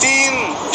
3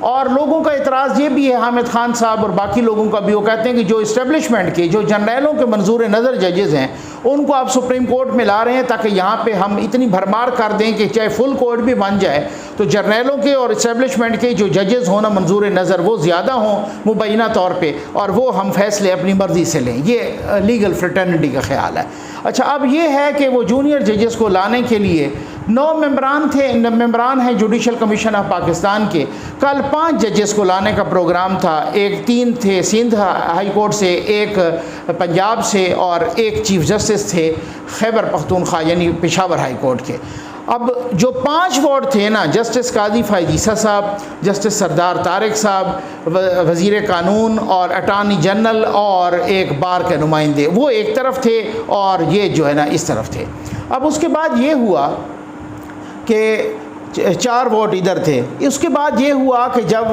اور لوگوں کا اعتراض یہ بھی ہے، حامد خان صاحب اور باقی لوگوں کا بھی، وہ کہتے ہیں کہ جو اسٹیبلشمنٹ کے جو جرنیلوں کے منظور نظر ججز ہیں ان کو آپ سپریم کورٹ میں لا رہے ہیں تاکہ یہاں پہ ہم اتنی بھرمار کر دیں کہ چاہے فل کورٹ بھی بن جائے تو جرنیلوں کے اور اسٹیبلشمنٹ کے جو ججز ہونا منظور نظر وہ زیادہ ہوں مبینہ طور پہ، اور وہ ہم فیصلے اپنی مرضی سے لیں، یہ لیگل فریٹرنٹی کا خیال ہے۔ اچھا، اب یہ ہے کہ وہ جونیئر ججز کو لانے کے لیے 9 ممبران ہیں جوڈیشل کمیشن آف پاکستان کے۔ کل 5 ججز کو لانے کا پروگرام تھا، 3 تھے سندھ ہائی کورٹ سے، 1 پنجاب سے، اور 1 چیف جسٹس تھے خیبر پختونخوا یعنی پشاور ہائی کورٹ کے۔ اب جو 5 وارڈ تھے نا، جسٹس قاضی فائز عیسیٰ صاحب، جسٹس سردار طارق صاحب، وزیر قانون اور اٹارنی جنرل اور 1 بار کے نمائندے، وہ ایک طرف تھے اور یہ جو ہے نا اس طرف تھے۔ اب اس کے بعد یہ ہوا کہ 4 ووٹ ادھر تھے۔ اس کے بعد یہ ہوا کہ جب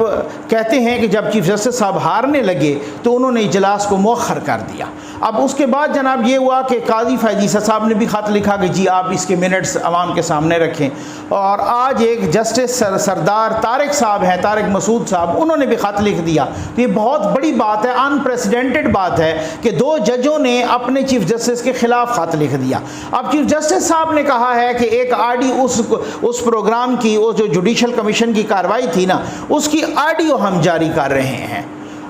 کہتے ہیں کہ جب چیف جسٹس صاحب ہارنے لگے تو انہوں نے اجلاس کو مؤخر کر دیا۔ اب اس کے بعد جناب یہ ہوا کہ قاضی فائز عیسیٰ صاحب نے بھی خط لکھا کہ جی آپ اس کے منٹس عوام کے سامنے رکھیں، اور آج ایک جسٹس سردار طارق صاحب ہیں، طارق مسعود صاحب، انہوں نے بھی خط لکھ دیا۔ تو یہ بہت بڑی بات ہے، انپریسیڈنٹڈ بات ہے کہ 2 ججوں نے اپنے چیف جسٹس کے خلاف خط لکھ دیا۔ اب چیف جسٹس صاحب نے کہا ہے کہ ایک آڈیو اس پروگرام کی، وہ جو جوڈیشل کمیشن کی کارروائی تھی نا، اس کی آڈیو ہم جاری کر رہے ہیں۔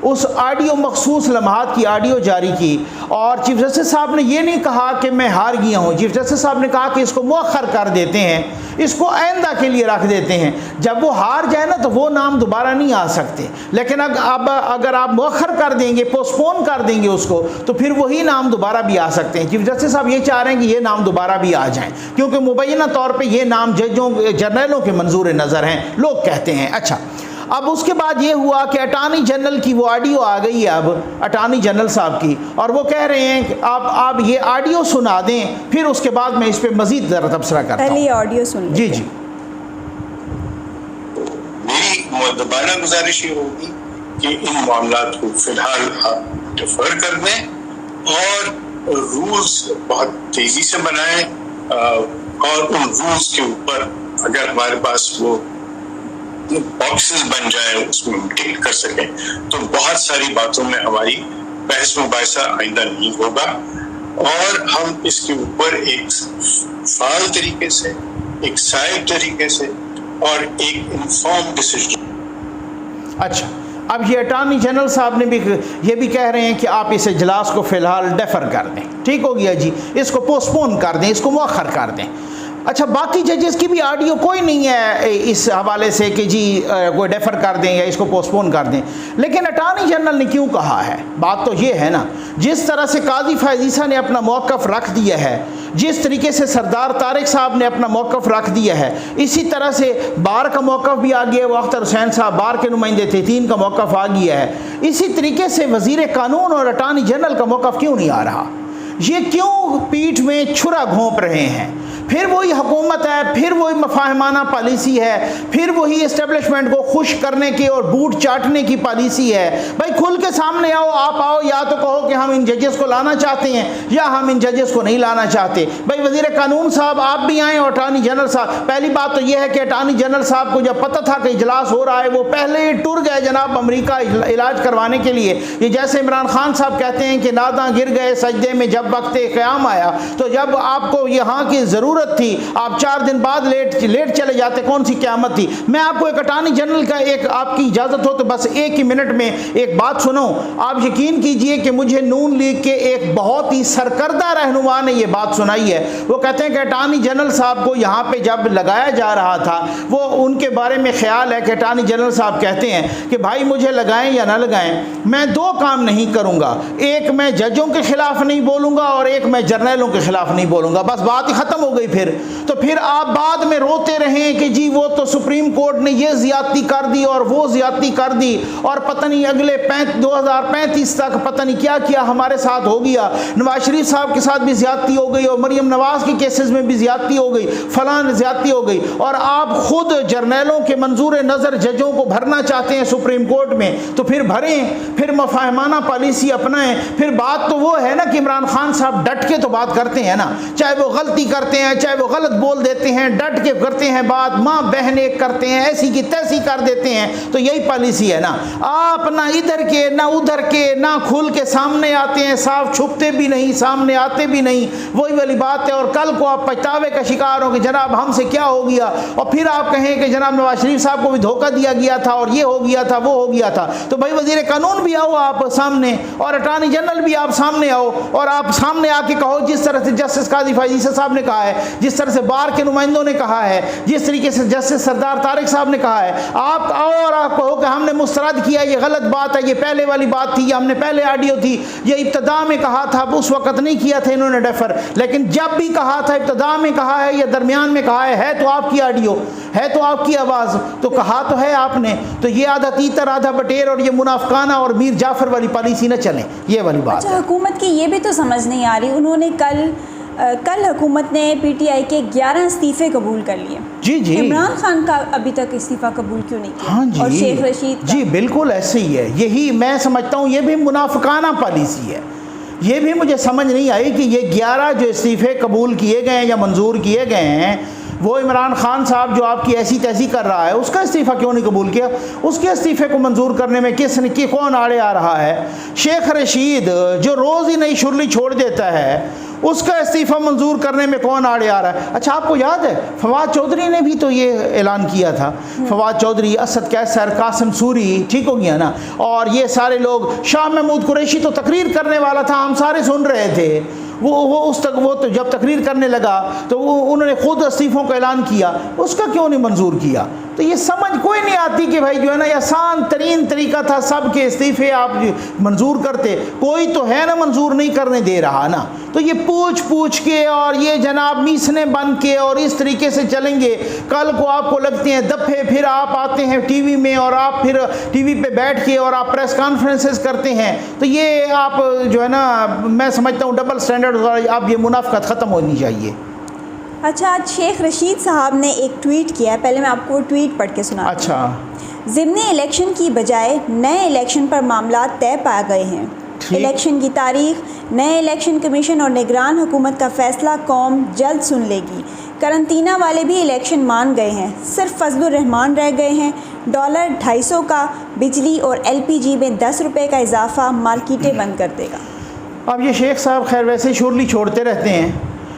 اس آڈیو مخصوص لمحات کی آڈیو جاری کی، اور چیف جسٹس صاحب نے یہ نہیں کہا کہ میں ہار گیا ہوں، چیف جسٹس صاحب نے کہا کہ اس کو مؤخر کر دیتے ہیں، اس کو آئندہ کے لیے رکھ دیتے ہیں، جب وہ ہار جائے نا تو وہ نام دوبارہ نہیں آ سکتے، لیکن اب اگر آپ مؤخر کر دیں گے، پوسٹپون کر دیں گے اس کو، تو پھر وہی نام دوبارہ بھی آ سکتے ہیں۔ چیف جسٹس صاحب یہ چاہ رہے ہیں کہ یہ نام دوبارہ بھی آ جائیں، کیونکہ مبینہ طور پہ یہ نام جرنیلوں کے منظور نظر ہیں، لوگ کہتے ہیں۔ اچھا، اب اس کے بعد یہ ہوا کہ اٹارنی جنرل کی وہ آڈیو آ گئی ہے اب اٹارنی جنرل صاحب کی، اور وہ کہہ رہے ہیں کہ آپ یہ آڈیو سنا دیں، پھر اس کے بعد میں اس پہ مزید ذرا تبصرہ کرتا ہوں۔ پہلے یہ آڈیو سن لیں۔ جی جی، میری مؤدبانہ گزارش یہ ہوگی کہ ان معاملات کو فی الحال آپ ڈیفر کر دیں اور رولز بہت تیزی سے بنائیں، اور ان رولز کے اوپر اگر ہمارے پاس وہ باکسز بن جائیں، اس میں ٹک کر سکیں، تو بہت ساری باتوں میں ہماری بحث مباحثہ آئندہ نہیں ہوگا، اور ہم اس کے اوپر ایک فعال طریقے سے، ایک سائڈ طریقے سے اور ایک انفارم ڈیسیژن۔ اچھا، اب یہ اٹارنی جنرل صاحب نے بھی یہ بھی کہہ رہے ہیں کہ آپ اس اجلاس کو فی الحال ڈیفر کر دیں، ٹھیک ہو گیا جی، اس کو پوسٹپون کر دیں، اس کو مؤخر کر دیں۔ اچھا، باقی ججز کی بھی آڈیو کوئی نہیں ہے اس حوالے سے کہ جی کوئی ڈیفر کر دیں یا اس کو پوسٹپون کر دیں، لیکن اٹارنی جنرل نے کیوں کہا ہے؟ بات تو یہ ہے نا، جس طرح سے قاضی فائز عیسیٰ نے اپنا موقف رکھ دیا ہے، جس طریقے سے سردار طارق صاحب نے اپنا موقف رکھ دیا ہے، اسی طرح سے بار کا موقف بھی آ گیا ہے، وہ اختر حسین صاحب بار کے نمائندے تھے، 3 کا موقف آ گیا ہے، اسی طریقے سے وزیر قانون اور اٹارنی جنرل کا موقف کیوں نہیں آ رہا؟ یہ کیوں پیٹھ میں چھرا گھونپ رہے ہیں؟ پھر وہی حکومت ہے، پھر وہی مفاہمانہ پالیسی ہے، پھر وہی اسٹیبلشمنٹ کو خوش کرنے کی اور بوٹ چاٹنے کی پالیسی ہے۔ بھائی کھل کے سامنے آؤ، آپ آؤ، یا تو کہو کہ ہم ان ججز کو لانا چاہتے ہیں یا ہم ان ججز کو نہیں لانا چاہتے۔ بھائی وزیر قانون صاحب آپ بھی آئیں اور اٹارنی جنرل صاحب، پہلی بات تو یہ ہے کہ اٹارنی جنرل صاحب کو جب پتہ تھا کہ اجلاس ہو رہا ہے وہ پہلے ہی ٹر گئے جناب امریکہ علاج کروانے کے لیے۔ یہ جیسے عمران خان صاحب کہتے ہیں کہ ناداں گر گئے سجدے میں جب وقت قیام آیا، تو جب آپ کو یہاں کی ضرورت تھی آپ 4 دن بعد لیٹ چلے جاتے، کون سی قیامت تھی؟ میں آپ کو ایک اٹارنی جنرل کا ایک آپ کی اجازت ہو تو بس 1 ہی منٹ میں ایک بات سناؤں۔ آپ یقین کیجئے کہ مجھے نون لیگ کے ایک بہت ہی سرکردہ رہنما نے یہ بات سنائی ہے۔ وہ کہتے ہیں کہ اٹارنی جنرل صاحب کو یہاں پہ جب لگایا جا رہا تھا، وہ ان کے بارے میں خیال ہے کہ اٹارنی جنرل صاحب کہتے ہیں کہ بھائی مجھے لگائیں یا نہ لگائیں، میں 2 کام نہیں کروں گا، ایک میں ججوں کے خلاف نہیں بولوں گا اور ایک میں جرنیلوں کے خلاف نہیں بولوں گا، بس بات ہی ختم ہو گئی۔ پھر آپ بعد میں روتے رہیں کہ جی وہ تو سپریم کورٹ نے یہ زیادتی کر دی اور وہ زیادتی کر دی، اور پتہ نہیں اگلے 2035 تک پتہ نہیں کیا کیا ہمارے ساتھ ہو گیا، نواز شریف صاحب کے ساتھ بھی زیادتی ہو گئی اور مریم نواز کے کیسز میں بھی زیادتی ہو گئی، فلاں زیادتی ہو گئی، اور آپ خود جرنیلوں کے منظور نظر ججوں کو بھرنا چاہتے ہیں سپریم کورٹ میں، تو پھر بھریں، پھر مفاہمانہ پالیسی اپنائیں۔ پھر بات تو وہ ہے نا کہ عمران خان صاحب ڈٹ کے تو بات کرتے ہیں نا، چاہے وہ غلطی کرتے ہیں، چاہے وہ غلط بول دیتے ہیں، ڈٹ کے کرتے ہیں بات، ماں بہن ایک کرتے ہیں، ایسی کی تیسی کر دیتے ہیں. تو یہی پالیسی ہے نا, آپ نہ ادھر کے نہ ادھر کے, نہ کھل کے سامنے آتے ہیں, صاف چھپتے بھی نہیں, سامنے آتے بھی نہیں. وہی والی بات ہے. اور کل کو آپ پچھتاوے کا شکار ہو کہ جناب ہم سے کیا ہو گیا, اور پھر آپ کہیں کہ جناب نواز شریف صاحب کو بھی دھوکہ دیا گیا تھا اور یہ ہو گیا تھا وہ ہو گیا تھا. تو بھائی وزیر قانون بھی آؤ آپ سامنے, اور اٹارنی جنرل بھی آپ سامنے آؤ, اور آپ سامنے آ کے کہو جس طرح سے جسٹس قاضی فائز عیسی صاحب نے کہا ہے, جس طرح سے بار کے نمائندوں نے کہا ہے, جس طریقے سے جسٹس سردار طارق صاحب نے کہا ہے, آپ آؤ اور آپ کہو کہ ہم نے مسترد کیا, یہ غلط بات ہے, یہ پہلے والی بات تھی, یہ ہم نے پہلے آڈیو تھی, یہ ابتدا میں کہا تھا, اس وقت نہیں کیا تھا انہوں نے ڈیفر, لیکن جب بھی کہا تھا ابتدا میں کہا ہے یا درمیان میں کہا ہے تو آپ کی آڈیو ہے, تو آپ کی آواز, تو کہا تو ہے آپ نے. تو یہ آدھا تیتر آدھا بٹیر اور یہ منافقانہ اور میر جعفر والی پالیسی نہ چلیں, یہ والی بات. اچھا, حکومت کی یہ بھی تو سمجھ نہیں آ رہی, انہوں نے کل حکومت نے پی ٹی آئی کے 11 استعفے قبول کر لیے. جی عمران خان کا ابھی تک استعفیٰ قبول کیوں نہیں کیا؟ ہاں جی, اور شیخ رشید جی بالکل ایسے ہی ہے. یہی میں سمجھتا ہوں یہ بھی منافقانہ پالیسی ہے. یہ بھی مجھے سمجھ نہیں آئی کہ یہ 11 جو استعفے قبول کیے گئے ہیں یا منظور کیے گئے ہیں, وہ عمران خان صاحب جو آپ کی ایسی تیسی کر رہا ہے, اس کا استعفیٰ کیوں نہیں قبول کیا؟ اس کے استعفے کو منظور کرنے میں کون آڑے آ رہا ہے؟ شیخ رشید جو روز ہی نئی شرلی چھوڑ دیتا ہے, اس کا استعفیٰ منظور کرنے میں کون آڑے آ رہا ہے؟ اچھا, آپ کو یاد ہے فواد چودھری نے بھی تو یہ اعلان کیا تھا, فواد چودھری, اسد کیسر, قاسم سوری, ٹھیک ہو گیا نا, اور یہ سارے لوگ, شاہ محمود قریشی تو تقریر کرنے والا تھا, ہم سارے سن رہے تھے, وہ تو جب تقریر کرنے لگا تو انہوں نے خود استعفوں کا اعلان کیا, اس کا کیوں نہیں منظور کیا؟ تو یہ سمجھ کوئی نہیں آتی کہ بھائی جو ہے نا, یہ آسان ترین طریقہ تھا, سب کے استعفے آپ منظور کرتے, کوئی تو ہے نا منظور نہیں کرنے دے رہا نا. تو یہ پوچھ کے اور یہ جناب میسنے بن کے اور اس طریقے سے چلیں گے, کل کو آپ کو لگتے ہیں دفعے, پھر آپ آتے ہیں ٹی وی میں اور آپ پھر ٹی وی پہ بیٹھ کے اور آپ پریس کانفرنسز کرتے ہیں. تو یہ آپ جو ہے نا, میں سمجھتا ہوں ڈبل سٹینڈرڈ, اب یہ منافقت ختم ہونی چاہیے. اچھا, آج شیخ رشید صاحب نے ایک ٹویٹ کیا ہے, پہلے میں آپ کو ٹویٹ پڑھ کے سنا. اچھا, ضمنی الیکشن کی بجائے نئے الیکشن پر معاملات طے پا گئے ہیں. الیکشن کی تاریخ, نئے الیکشن کمیشن اور نگران حکومت کا فیصلہ قوم جلد سن لے گی. قرنطینہ والے بھی الیکشن مان گئے ہیں, صرف فضل الرحمان رہ گئے ہیں. $250 کا بجلی اور LPG میں 10 روپے کا اضافہ مارکیٹیں بند کر دے گا. اب یہ شیخ صاحب خیر ویسے شورلی چھوڑتے رہتے ہیں,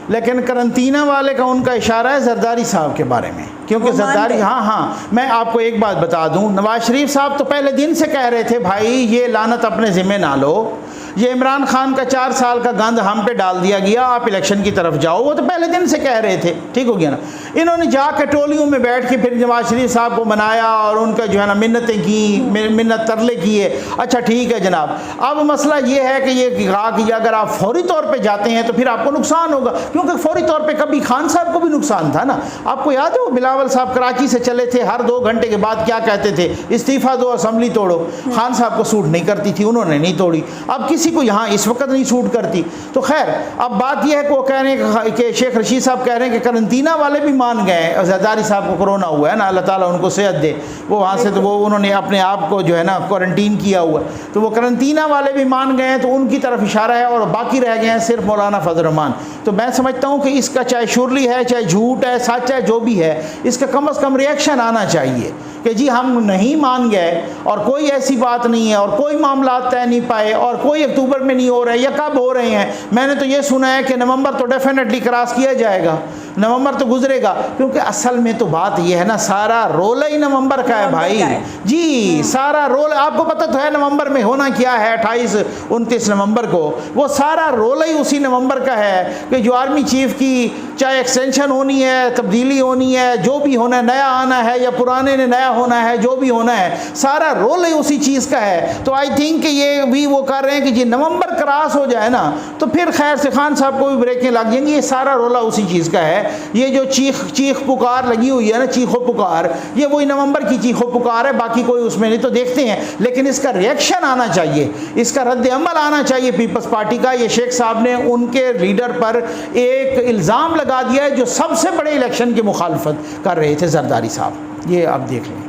لیکن قرنطینہ والے کا ان کا اشارہ ہے زرداری صاحب کے بارے میں, کیونکہ زرداری, ہاں میں آپ کو ایک بات بتا دوں, نواز شریف صاحب تو پہلے دن سے کہہ رہے تھے بھائی یہ لعنت اپنے ذمہ نہ لو, یہ عمران خان کا 4 سال کا گند ہم پہ ڈال دیا گیا, آپ الیکشن کی طرف جاؤ, وہ تو پہلے دن سے کہہ رہے تھے, ٹھیک ہو گیا نا. انہوں نے جا کے ٹولیوں میں بیٹھ کے پھر نواز شریف صاحب کو منایا اور ان کا جو ہے نا منتیں کی, منت ترلے کیے. اچھا ٹھیک ہے جناب, اب مسئلہ یہ ہے کہ یہ کہا کہ اگر آپ فوری طور پہ جاتے ہیں تو پھر آپ کو نقصان ہوگا, کیونکہ فوری طور پہ کبھی خان صاحب کو بھی نقصان تھا نا. آپ کو یاد ہے وہ بلاول صاحب کراچی سے چلے تھے, ہر 2 گھنٹے کے بعد کیا کہتے تھے, استعفیٰ دو اسمبلی توڑو. خان صاحب کو سوٹ نہیں کرتی تھی, انہوں نے نہیں توڑی, اب کسی کو یہاں اس وقت نہیں سوٹ کرتی. تو خیر اب بات یہ ہے کہ وہ کہہ رہے ہیں کہ شیخ رشید صاحب کہہ رہے ہیں کہ قرنطینہ والے بھی مان گئے, زرداری صاحب کو کرونا ہوا ہے نا, اللہ تعالیٰ ان کو صحت دے, وہ وہاں سے تو وہ انہوں نے اپنے آپ کو جو ہے نا کوارنٹین کیا ہوا ہے, تو وہ قرنطینہ والے بھی مان گئے ہیں, تو ان کی طرف اشارہ ہے, اور باقی رہ گئے ہیں صرف مولانا فضل الرحمان. تو میں سمجھتا ہوں کہ اس کا چاہے شرلی ہے, چاہے جھوٹ ہے, سچ ہے, جو بھی ہے, اس کا کم از کم ریئیکشن آنا چاہیے کہ جی ہم نہیں مان گئے, اور کوئی ایسی بات نہیں ہے, اور کوئی معاملات طے نہیں پائے, اور کوئی اکتوبر میں نہیں ہو رہے, یا کب ہو رہے ہیں. میں نے تو یہ سنا ہے کہ نومبر تو ڈیفینیٹلی کراس کیا جائے گا, نومبر تو گزرے گا, کیونکہ اصل میں تو بات یہ ہے نا, سارا رول ہی نومبر کا ہے بھائی جی, سارا رول آپ کو پتہ تو ہے نومبر میں ہونا کیا ہے. 28-29 نومبر کو وہ سارا رول ہی اسی نومبر کا ہے کہ جو آرمی چیف کی چاہے ایکسٹینشن ہونی ہے, تبدیلی ہونی ہے, جو بھی ہونا ہے, نیا آنا ہے یا پرانے نے نیا ہونا ہے, جو بھی ہونا ہے, سارا رول ہی اسی چیز کا ہے. تو آئی تھنک کہ یہ بھی وہ کر رہے ہیں کہ جی نومبر کراس ہو جائے نا تو پھر خیر سے خان صاحب کو بھی بریکیں لگ جائیں گی. یہ سارا رولا اسی چیز کا ہے. یہ جو چیخ پکار لگی ہوئی ہے نا, چیخ و پکار, یہ وہی نومبر کی چیخ و پکار ہے, باقی کوئی اس میں نہیں. تو دیکھتے ہیں, لیکن اس کا ریئیکشن آنا چاہیے, اس کا رد عمل آنا چاہیے پیپلز پارٹی کا. یہ شیخ صاحب نے ان کے لیڈر پر ایک الزام لگا دیا ہے جو سب سے بڑے الیکشن کی مخالفت کر رہے تھے, زرداری صاحب. یہ آپ دیکھ لیں.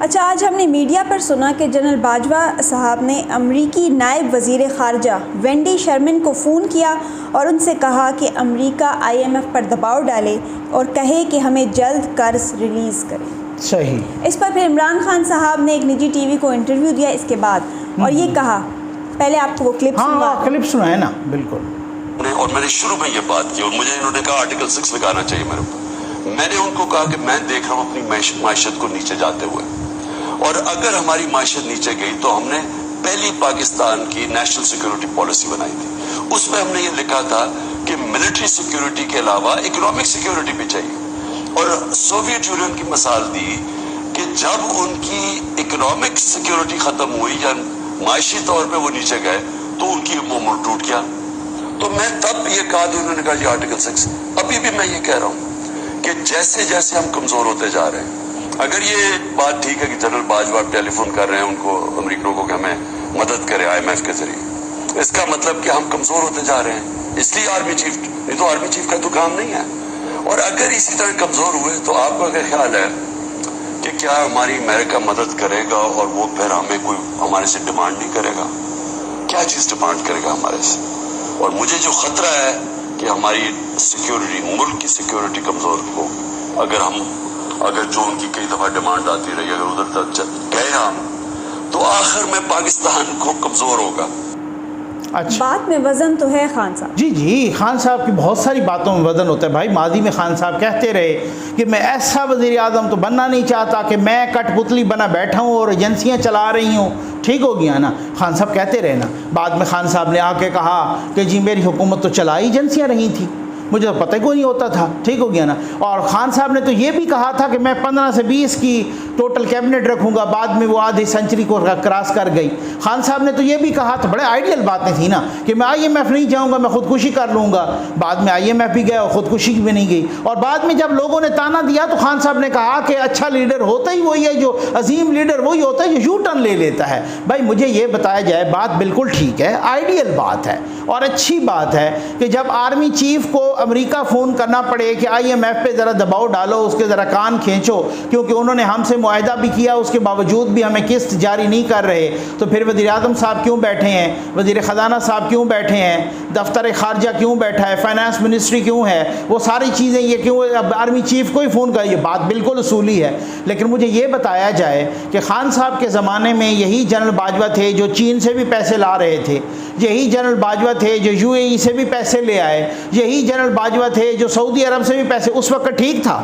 اچھا, آج ہم نے میڈیا پر سنا کہ جنرل باجوہ صاحب نے امریکی نائب وزیر خارجہ وینڈی شرمن کو فون کیا اور ان سے کہا کہ امریکہ IMF پر دباؤ ڈالے اور کہے کہ ہمیں جلد قرض ریلیز کرے. صحیح. اس پر پھر عمران خان صاحب نے ایک نجی ٹی وی کو انٹرویو دیا اس کے بعد اور یہ کہا. پہلے آپ کو وہ کلپ ہاں کلپ سنا ہے نا. بالکل. اور میں نے شروع میں یہ بات کی اور مجھے انہوں نے کہا آرٹیکل 6 لگانا چاہیے میرے اوپر. میں نے ان کو کہا کہ میں دیکھ رہا ہوں اپنی معیشت کو نیچے جاتے ہوئے, اور اگر ہماری معیشت نیچے گئی تو ہم نے پہلی پاکستان کی نیشنل سیکیورٹی پالیسی بنائی تھی. اس میں ہم نے یہ لکھا تھا کہ ملٹری سیکیورٹی کے علاوہ اکنامک سیکیورٹی بھی چاہیے. اور سوویت یونین کی مثال دی کہ جب ان کی اکنامک سیکیورٹی ختم ہوئی یا معاشی طور پہ وہ نیچے گئے تو ان کی وہ ملک ٹوٹ گیا. تو میں تب یہ کہا تو انہوں نے کہا یہ آرٹیکل 6. ابھی بھی میں یہ کہہ رہا ہوں کہ جیسے جیسے ہم کمزور ہوتے جا رہے ہیں, اگر یہ بات ٹھیک ہے کہ جنرل باجوہ ٹیلی فون کر رہے ہیں ان کو امریکیوں کو کہ ہمیں مدد کرے IMF کے ذریعے, اس کا مطلب کہ ہم کمزور ہوتے جا رہے ہیں. اس لیے آرمی چیف, نہیں تو آرمی چیف کا تو کام نہیں ہے. اور اگر اسی طرح کمزور ہوئے تو آپ کا کیا خیال ہے کہ کیا ہماری امریکہ مدد کرے گا اور وہ پھر ہمیں کوئی ہمارے سے ڈیمانڈ نہیں کرے گا؟ کیا چیز ڈیمانڈ کرے گا ہمارے سے؟ اور مجھے جو خطرہ ہے کہ ہماری سیکیورٹی, ملک کی سیکیورٹی کمزور ہو, اگر جو ان کی کئی دفعہ ڈیمانڈ آتی رہی, اگر ادھر تک گئے ہم تو آخر میں پاکستان کو کمزور ہوگا. اچھا, بات میں وزن تو ہے خان صاحب. جی خان صاحب کی بہت ساری باتوں میں وزن ہوتا ہے بھائی. ماضی میں خان صاحب کہتے رہے کہ میں ایسا وزیر اعظم تو بننا نہیں چاہتا کہ میں کٹ پتلی بنا بیٹھا ہوں اور ایجنسیاں چلا رہی ہوں. ٹھیک ہو گیا نا, خان صاحب کہتے رہے نا. بعد میں خان صاحب نے آ کے کہا کہ جی میری حکومت تو چلائی ایجنسیاں رہی تھیں, مجھے تو پتہ کوئی نہیں ہوتا تھا. ٹھیک ہو گیا نا. اور خان صاحب نے تو یہ بھی کہا تھا کہ میں 15 سے 20 کی ٹوٹل کیبنٹ رکھوں گا. بعد میں وہ آدھی سینچری کو کراس کر گئی. خان صاحب نے تو یہ بھی کہا تھا, بڑے آئیڈیل باتیں تھیں نا, کہ میں IMF نہیں جاؤں گا, میں خودکشی کر لوں گا. بعد میں IMF بھی گیا اور خودکشی بھی نہیں گئی. اور بعد میں جب لوگوں نے تانا دیا تو خان صاحب نے کہا کہ اچھا لیڈر ہوتا ہی وہی ہے, جو عظیم لیڈر وہی ہوتا ہے جو یو ٹرن لے لیتا ہے. بھائی مجھے یہ بتایا جائے, بات بالکل ٹھیک ہے, آئیڈیل بات ہے اور اچھی بات ہے کہ جب آرمی چیف کو امریکہ فون کرنا پڑے کہ IMF پہ ذرا دباؤ ڈالو, اس کے ذرا کان کھینچو, کیونکہ انہوں نے ہم سے معاہدہ بھی کیا, اس کے باوجود بھی ہمیں قسط جاری نہیں کر رہے, تو پھر وزیر اعظم صاحب کیوں بیٹھے ہیں, وزیر خزانہ صاحب کیوں بیٹھے ہیں, دفتر خارجہ کیوں بیٹھا ہے, فائنانس منسٹری کیوں ہے, وہ ساری چیزیں یہ کیوں آرمی چیف کو ہی فون کر. یہ بات بالکل اصولی ہے. لیکن مجھے یہ بتایا جائے کہ خان صاحب کے زمانے میں یہی جنرل باجوہ تھے جو چین سے بھی پیسے لا رہے تھے, یہی جنرل باجوہ تھے جو UAE سے بھی پیسے لے آئے, یہی جنرل باجوہ تھے جو سعودی عرب سے بھی پیسے. اس وقت ٹھیک تھا,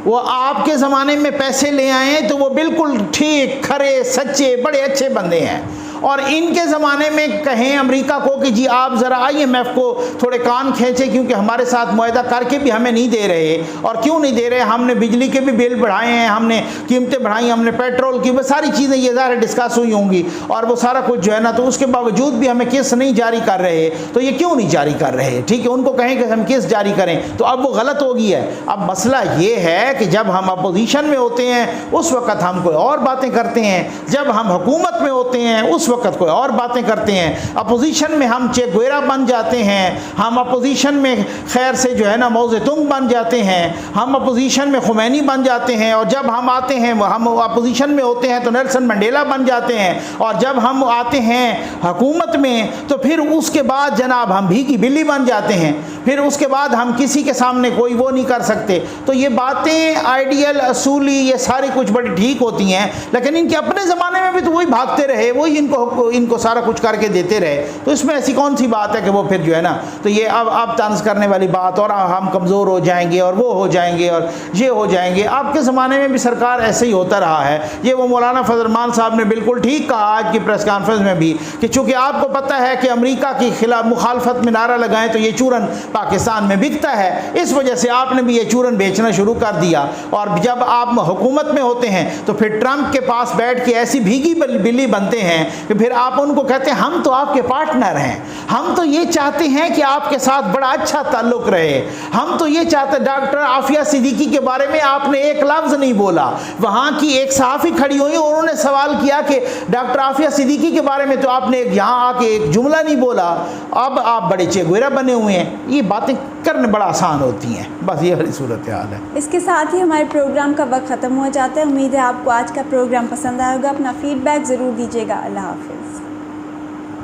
وہ آپ کے زمانے میں پیسے لے آئے ہیں تو وہ بالکل ٹھیک, کھرے, سچے, بڑے اچھے بندے ہیں. اور ان کے زمانے میں کہیں امریکہ کو کہ جی آپ ذرا IMF کو تھوڑے کان کھینچے, کیونکہ ہمارے ساتھ معاہدہ کر کے بھی ہمیں نہیں دے رہے. اور کیوں نہیں دے رہے, ہم نے بجلی کے بھی بل بڑھائے ہیں, ہم نے قیمتیں بڑھائی, ہم نے پیٹرول کی, وہ ساری چیزیں یہ ظاہر ڈسکس ہوئی ہوں گی, اور وہ سارا کچھ جو ہے نا, تو اس کے باوجود بھی ہمیں قسط نہیں جاری کر رہے. تو یہ کیوں نہیں جاری کر رہے؟ ٹھیک ہے, ان کو کہیں کہ ہم قسط جاری کریں, تو اب وہ غلط ہو گئی ہے. اب مسئلہ یہ ہے کہ جب ہم اپوزیشن میں ہوتے ہیں اس وقت ہم کوئی اور باتیں کرتے ہیں, جب ہم حکومت میں ہوتے ہیں اس وقت کوئی اور باتیں کرتے ہیں. اپوزیشن میں ہم چے گویرا بن جاتے ہیں, ہم اپوزیشن میں خیر سے جو ہے نا موز تنگ بن جاتے ہیں, ہم اپوزیشن میں خمینی بن جاتے ہیں, اور جب ہم آتے ہیں, ہم اپوزیشن میں ہوتے ہیں تو نیلسن منڈیلا بن جاتے ہیں, اور جب ہم آتے ہیں حکومت میں تو پھر اس کے بعد جناب ہم بھیگی بلی بن جاتے ہیں, پھر اس کے بعد ہم کسی کے سامنے کوئی وہ نہیں کر سکتے. تو یہ باتیں آئیڈیل, اصولی, یہ ساری کچھ بڑی ٹھیک ہوتی ہیں, لیکن ان کے اپنے زمانے میں بھی تو وہی بھاگتے رہے, وہی ان کو سارا کچھ کر کے دیتے رہے. تو اس میں ایسی کون سی بات ہے کہ وہ پھر جو ہے نا, تو یہ اب طنز کرنے والی بات, اور ہم کمزور ہو جائیں گے اور وہ ہو جائیں گے اور یہ ہو جائیں گے. آپ کے زمانے میں بھی سرکار ایسے ہی ہوتا رہا ہے. یہ وہ مولانا فضل الرحمان صاحب نے بالکل ٹھیک کہا آج کی پریس کانفرنس میں بھی, کہ چونکہ آپ کو پتہ ہے کہ امریکہ کی خلاف مخالفت میں نعرہ لگائیں تو یہ چورن پاکستان میں بکتا ہے, اس وجہ سے آپ نے بھی یہ چورن بیچنا شروع کر دیا. اور جب آپ حکومت میں ہوتے ہیں تو پھر ٹرمپ کے پاس بیٹھ کے ایسی بھیگی بلی بنتے ہیں کہ پھر آپ ان کو کہتے ہیں ہم تو آپ کے پارٹنر ہیں, ہم تو یہ چاہتے ہیں کہ آپ کے ساتھ بڑا اچھا تعلق رہے, ہم تو یہ چاہتے ہیں. ڈاکٹر عافیہ صدیقی کے بارے میں آپ نے ایک لفظ نہیں بولا. وہاں کی ایک صحافی کھڑی ہوئی اور انہوں نے سوال کیا کہ ڈاکٹر عافیہ صدیقی کے بارے میں تو آپ نے یہاں آ کے ایک جملہ نہیں بولا. اب آپ بڑے چیگویرا بنے ہوئے ہیں. یہ باتیں کرنے بڑا آسان ہوتی ہیں. بس یہ والی صورتحال ہے. اس کے ساتھ ہی ہمارے پروگرام کا وقت ختم ہو جاتا ہے. امید ہے آپ کو آج کا پروگرام پسند آئے ہوگا. اپنا فیڈ بیک ضرور دیجیے گا. اللہ حافظ.